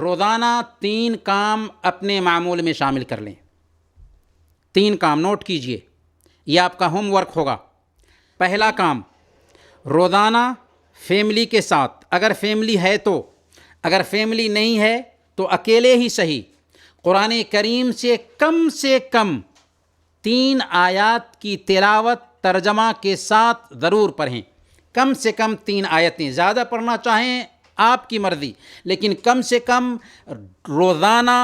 روزانہ 3 کام اپنے معمول میں شامل کر لیں. 3 کام نوٹ کیجئے، یہ آپ کا ہوم ورک ہوگا. پہلا کام، روزانہ فیملی کے ساتھ، اگر فیملی ہے تو، اگر فیملی نہیں ہے تو اکیلے ہی صحیح، قرآن کریم سے کم 3 آیات کی تلاوت ترجمہ کے ساتھ ضرور پڑھیں. کم سے کم 3 آیتیں، زیادہ پڑھنا چاہیں آپ کی مرضی، لیکن کم سے کم روزانہ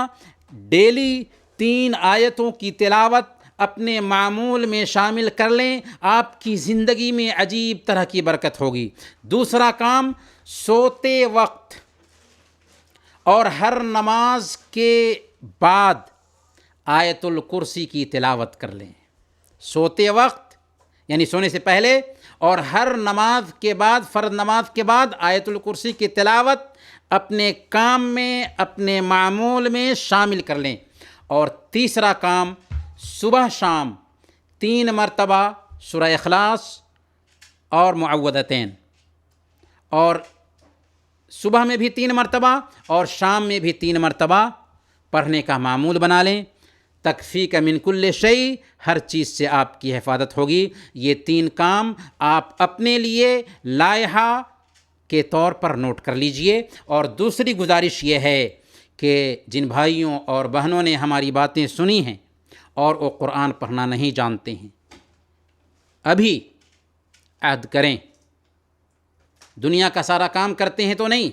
ڈیلی 3 آیتوں کی تلاوت اپنے معمول میں شامل کر لیں. آپ کی زندگی میں عجیب طرح کی برکت ہوگی. دوسرا کام، سوتے وقت اور ہر نماز کے بعد آیت الکرسی کی تلاوت کر لیں. سوتے وقت یعنی سونے سے پہلے، اور ہر نماز کے بعد، فرض نماز کے بعد آیت الکرسی کی تلاوت اپنے کام میں، اپنے معمول میں شامل کر لیں. اور تیسرا کام، صبح شام 3 مرتبہ سورہ اخلاص اور معوذتین، اور صبح میں بھی 3 مرتبہ اور شام میں بھی 3 مرتبہ پڑھنے کا معمول بنا لیں. تکفیک من کل شیء، ہر چیز سے آپ کی حفاظت ہوگی. یہ 3 کام آپ اپنے لیے لائحہ کے طور پر نوٹ کر لیجئے. اور دوسری گزارش یہ ہے کہ جن بھائیوں اور بہنوں نے ہماری باتیں سنی ہیں اور وہ قرآن پڑھنا نہیں جانتے ہیں، ابھی عہد کریں. دنیا کا سارا کام کرتے ہیں تو نہیں،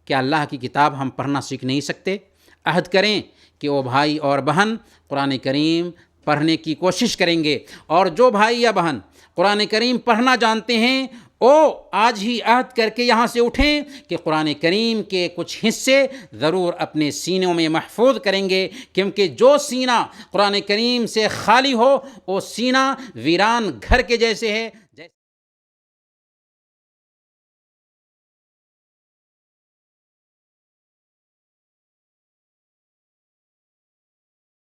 کیا اللہ کی کتاب ہم پڑھنا سیکھ نہیں سکتے؟ عہد کریں کہ وہ بھائی اور بہن قرآن کریم پڑھنے کی کوشش کریں گے. اور جو بھائی یا بہن قرآن کریم پڑھنا جانتے ہیں، وہ آج ہی عہد کر کے یہاں سے اٹھیں کہ قرآن کریم کے کچھ حصے ضرور اپنے سینوں میں محفوظ کریں گے، کیونکہ جو سینہ قرآن کریم سے خالی ہو وہ سینہ ویران گھر کے جیسے ہے.